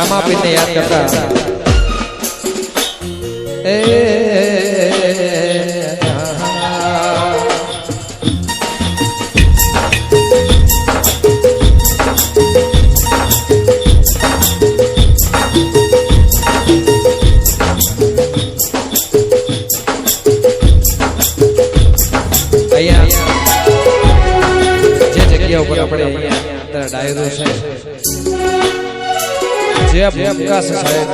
રામાપીરને યાદ કરતા એ ડાયરો છે જે ભૂમિકા છે સાહેબ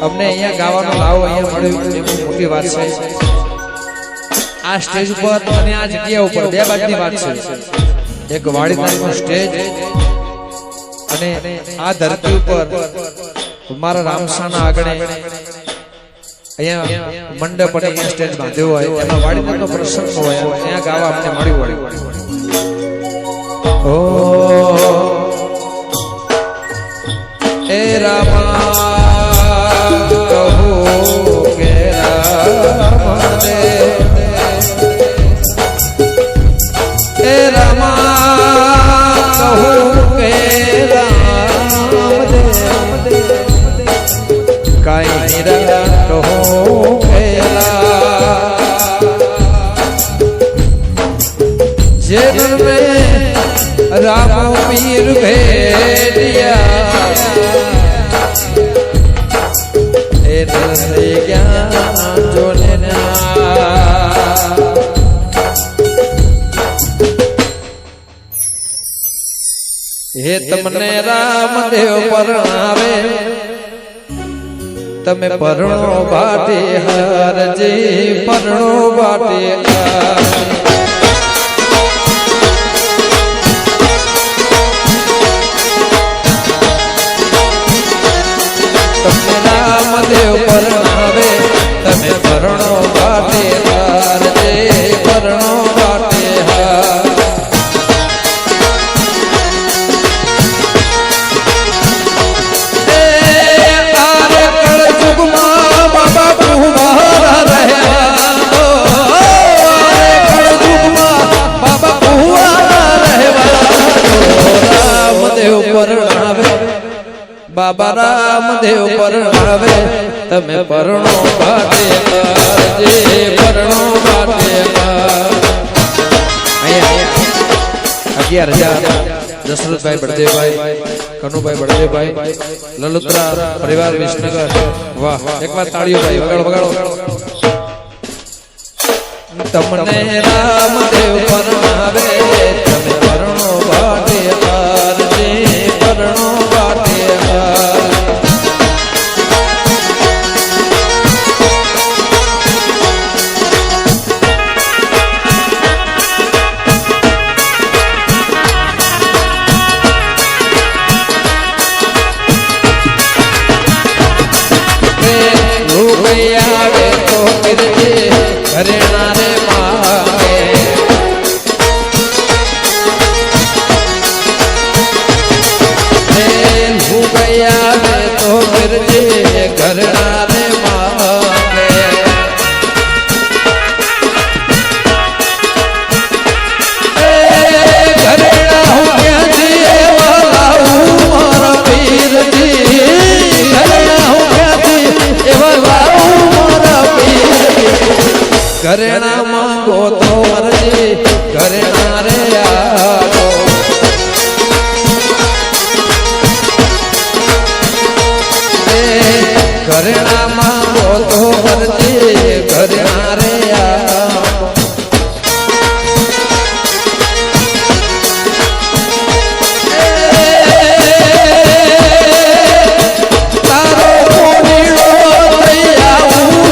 અમને અહીંયા ગાવાનો લાવો અહીંયા મળ્યું એ બહુ મોટી વાત છે આ સ્ટેજ ઉપર અને આ જગ્યા ઉપર બે બાજુની વાત છે એક વાડીદારીનો સ્ટેજ અને આ ધરતી ઉપર મારા રામસાના આગળ અહીંયા મંડપ અને અહીંયા સ્ટેજ બાંધ્યો હોય એમાં વાડીદારીનો પ્રસંગ હોય ત્યાં ગાવા અમને મળ્યું હોય ओ ए रामा कहू के राम दे ए रामा कहू के राम दे काई रा कहू केला जेल में राम पीर भेटिया ए दसे ज्ञान जो लेना हे तमने रामदेव परणावे तमे परણો બાટે હરજી પરણો બાટે રામદેવ પરણાવે તમે પરણો બાટે હાર જે પરણો બાટે હાર આરે કળજુગમાં બાબા કુંવારા રહેવા દો આરે કળજુગમાં બાબા કુંવારા રહેવા દો રામદેવ પરણાવે बाबा रामदेव परणावे तमे परણો बाटे जे परણો बाटे 11,000 दशरथभाई बड़देवभाई कनुभाई बड़देवभाई ललुत्रा परिवार विसनगर वाह एक बार ताड़ियों भाई वगाड़ो वगाड़ो तमने रामदेव परणावे तमे परણો बाटे जे परણો बाटे घरेणा रे मागे हो गया रे तो फिर जे घरेणा रे मागे घरेणा हो गया जी वाला मारा पीर जी घरेणा हो गया जी वाला मारा पीर घरेणा मांगो तो मरजी घरेणा रे आगो घरेणा मांगो तो मरजी घरेणा रे आगो तारो कोणीड़ो थैया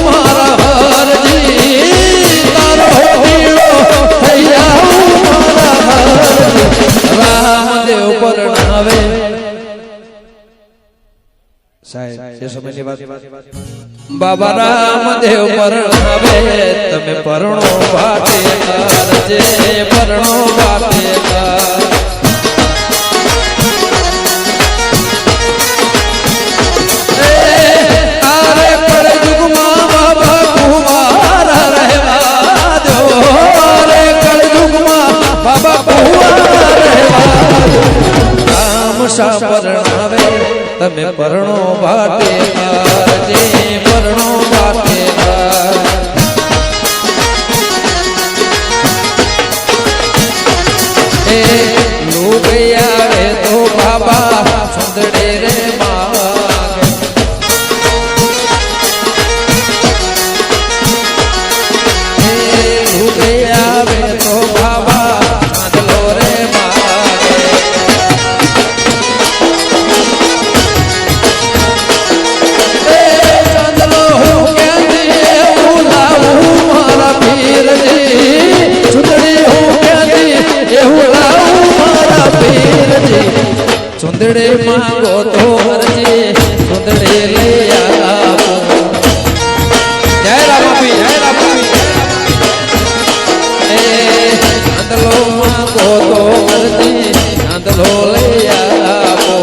मारा हरजी रामदेव परणावे साहेब ये समझनी बात बाबा रामदेव परणावे तमे परણો बाटे जे परણો बाटे आरे कलयुगમાં बाबा કુંવારા રહેવા દો આરે કલયુગમાં બાબા કુંવારા રહેવા દો રામ શા પરણાવે તમે પરણો ભાતે જે પરણો ભાતે એ લોભિયા રે તો બાબા સુંદડે રે માગે એ લોભિયા રે તો બાબા ચાંદલો રે માગે એ ચાંદલો હું ક્યાંથી એવું લાવું મારા પીરજી સુંદડી હું ક્યાંથી એવું સુંદડે માંગો તો હરજી સુંદડે લઈ આપો જય રામાપી જય રામાપી એ ચાંદલો માંગો તો હરજી ચાંદલો લઈ આપો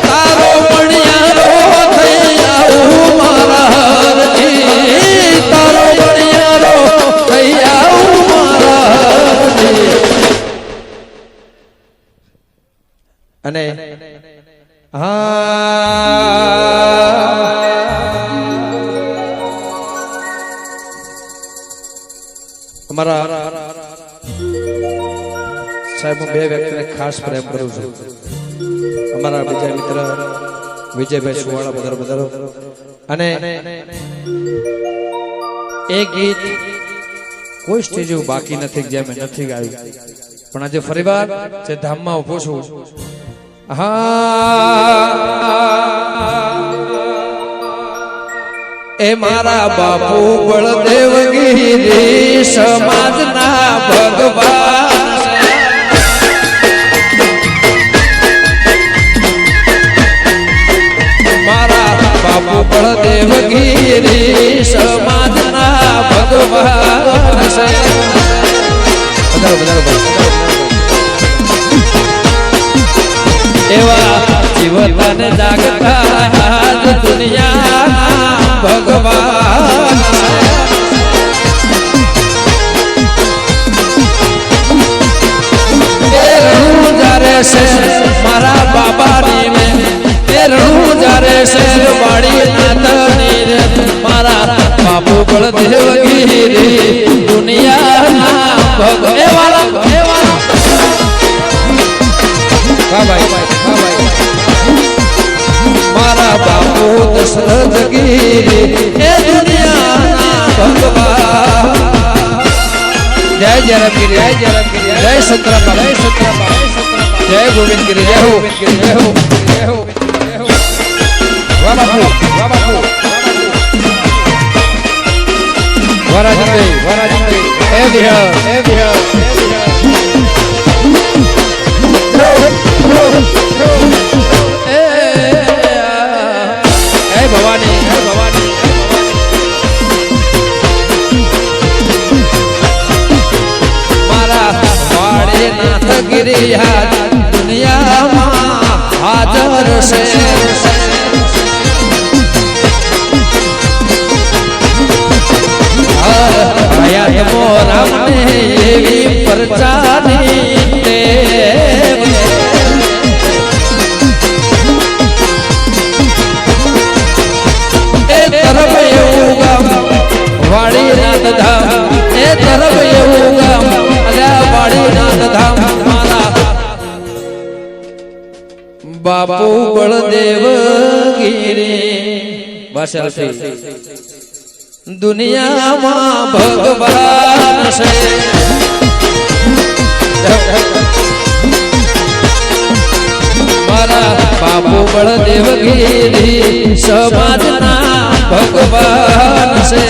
તારો મણિયારો થઈ આવું મારા હરજી તારો મણિયારો થઈ આવું અને અમારા સાહેબ હું બે વ્યક્તિને ખાસ પ્રેમ કરું છું અમારા બીજા મિત્ર વિજયભાઈ સુવાળા બધારો અને એ ગીત કોઈ સ્ટેજ એવું બાકી નથી જે મેં નથી ગાયું પણ આજે ફરીવાર જે ધામમાં ઉભો છું એ મારા બાપુ બળદેવગીરી સમાજના ભગવાન મારા બાપુ બળદેવગીરી સમાજના ભગવાન એવા જીવન જાગતા દુનિયા ભગવાન જ્યારે છે મારા બાબાની જ્યારે શેર વાળી નાતની મારા બાપુ બળદેવગીરી દુનિયા ભગવાન મારા બાપુ દશરથ ગીરી એ દુનિયાના ભગવાન જય જય રમગીરી જય જય રમગીરી જય સત્રાપા જય સત્રાપા જય ગોવિંદગીરી જય હો જય હો જય હો વાહ બાપુ વાહ બાપુ વરાજભાઈ એ વિહળ એ વિહળ દુનિયામાં હાજર છે મોરામને એવી પરચાની એ તરફ એવું ગામ વાડી નાથ ધામ એ તરફ એવું ગામ વાડી નાથ ધામ બાપુ બળદેવગીરી વાસલથી દુનિયામાં ભગવાન છે મારા બાપુ બળદેવગીરી સમાજના ભગવાન છે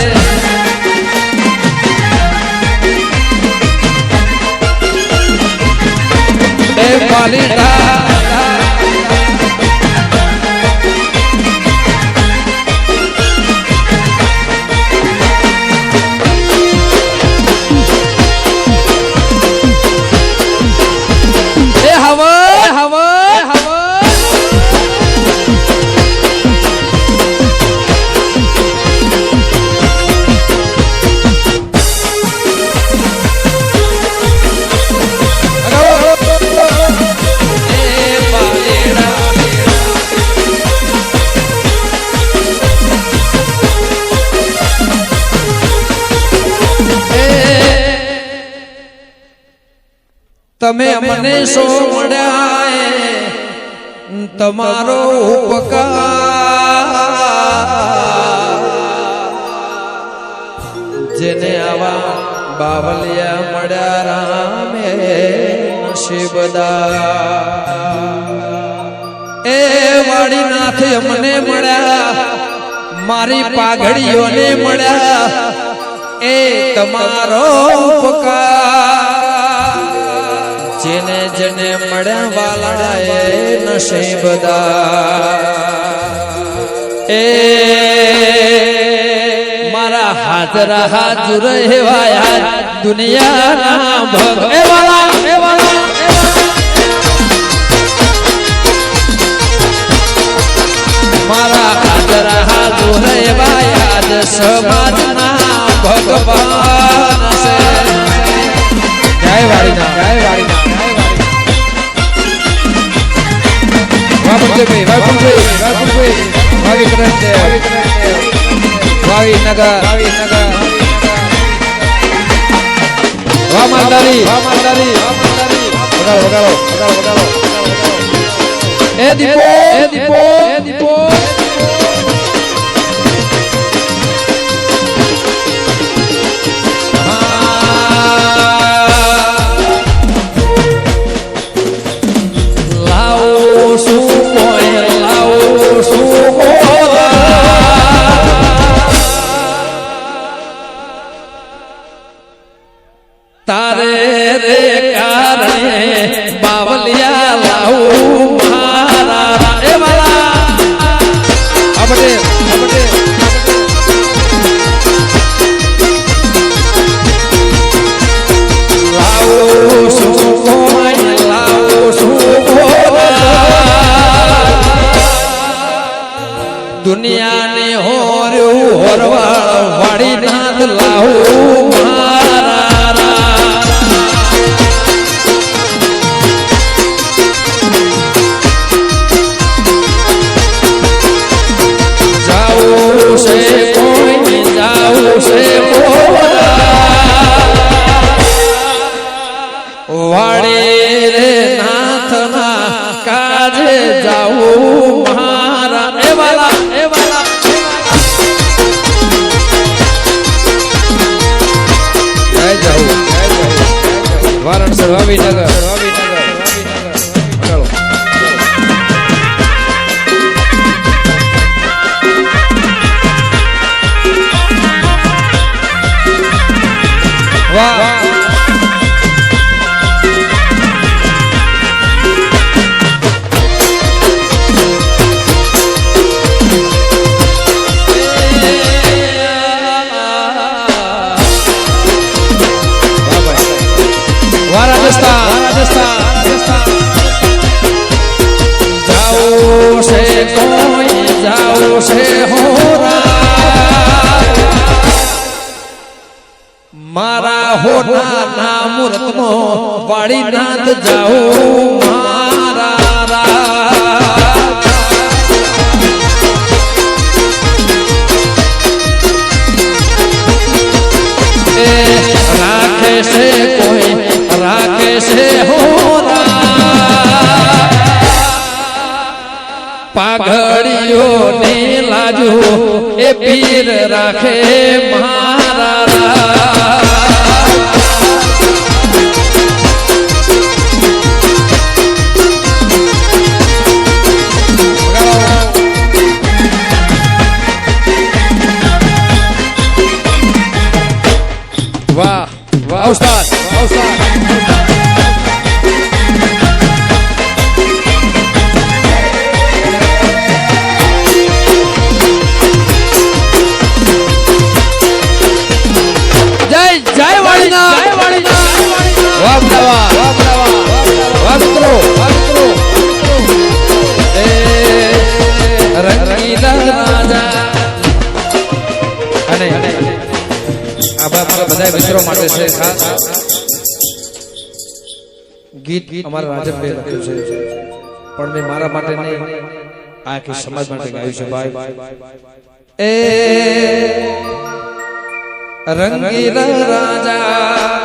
એ પાલિતા તમે મને સો મળ્યા તમારો ઉપકાર જેને આવા બાવલિયા મળ્યા રામે નસીબદાર એ વાડીનાથ મને મળ્યા મારી પાઘડીઓને મળ્યા એ તમારો ઉપકાર જેને જેને મળ્યા વાલા એ નસીબદાર એ મારા હાજરા હાજર હેવાયા દુનિયાના ભગ એ વાલા મારા હાજરા હાજર હેવાયા સમાજના ભગવાન છે જય વાળીના વાપુરભાઈ ભાવિ કરંતે ભાવિનગર વામાદારી વગાડો એ દીપો તારે રે કારણે બાવલિયા લાવું મારા એ વાલા આપડે લાવું શું દુનિયાને હોરવાળ વાડી નાથ લાવું વાડે રે નાથના કાજે જાવું મારા એ વાલા જય જાવું વારાણસી વાવીનગર વાહ જાઓ છે મારા હોના ના મૂર્તમાં વાડી નાથ જાઓ મારા રાખે છે કોઈ રાખે છે પાઘડીઓ ને લાજો એ પીર રાખે મારા વાહ વાહ ઉસ્તાદ બધા મિત્રો માટે છે ખાસ ગીત અમારા રાજનભાઈ લખ્યું છે પણ મેં મારા માટે નહીં આખી સમાજ માટે ગાયું છે ભાઈ એ રંગીલા રાજા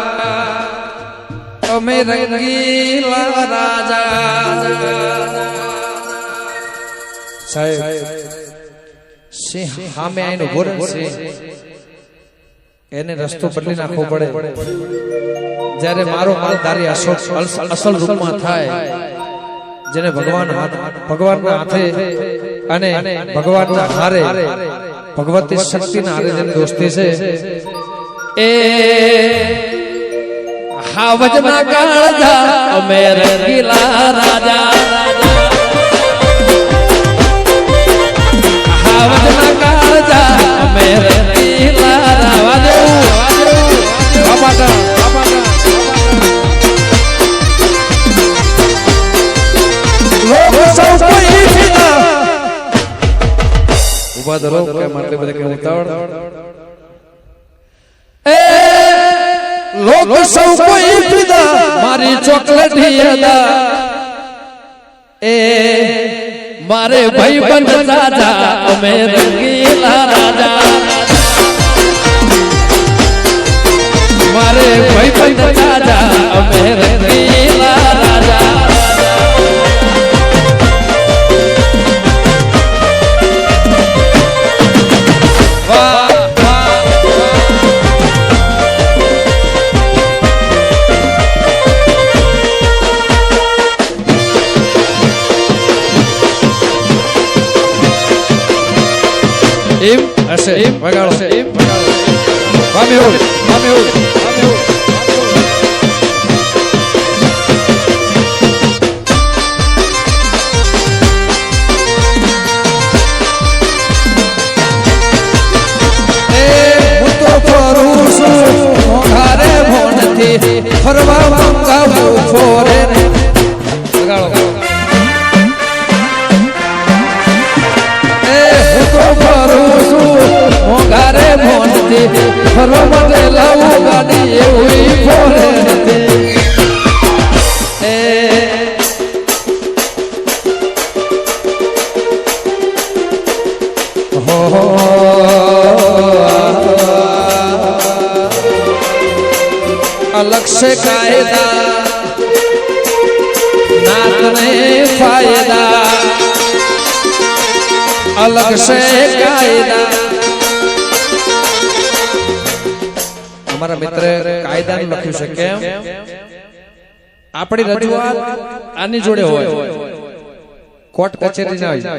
અમે રંગીલા રાજા સાહેબ સિંહ સામે આવીને ઉભો રહેશે એને રસ્તો બદલી નાખવો પડે જ્યારે મારો માલધારી અસલ રૂપમાં થાય જેને ભગવાનના હાથે અને ભગવાનના હારે ભગવતી શક્તિના હારે જેની દોસ્તી છે એ હાવજના કાળજા અમે રંગીલા રાજા હાવજના કાળજા અમે રંગીલા રાજા ઉભા ધરો કે માટલી બધે કે ઉતાવળ લોક સૌ કોઈ ફિદા મારી ચોકલેટી અદા એ મારે ભાઈબંધ રાજા અમે રંગીલા રાજા મારે ભાઈબંધ રાજા અમે રંગીલા રાજા એમ હશે એમ વગાડો એમ વગાડો વામે હોલ વામે હોલ વામે હોલ એ હું તો ફરું છું મોઘારે ભોનથી ફરવા મંગાવું ફોરે વગાડો મોઘારે ભોનથી ફરો માટે લાવું ગાડી એવું ફોરે અલગ સે કાયદા નાતને ફાયદા अलग से कायदा हमारा मित्र कायदा ने लख्યું છે કેમ આપણી રજૂઆત આની જોડે હોય કોર્ટ કચેરી ના હોય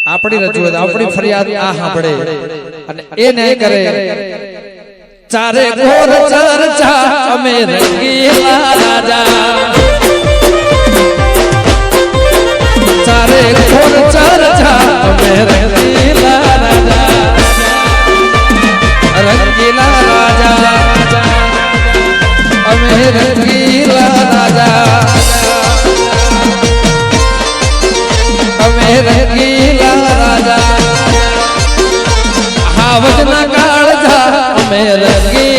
આપણી રજૂઆત આપણી ફરિયાદ આ સાંભળે અને એ ન્યાય કરે ચારે ઘોર ચર્ચા અમે રંગીલા રાજા चारे घोर चर्चा અમે રંગીલા રાજા રંગીલા રાજા અમે રંગીલા રાજા અમે રંગીલા રાજા હાવજના કાળજા અમે રંગીલા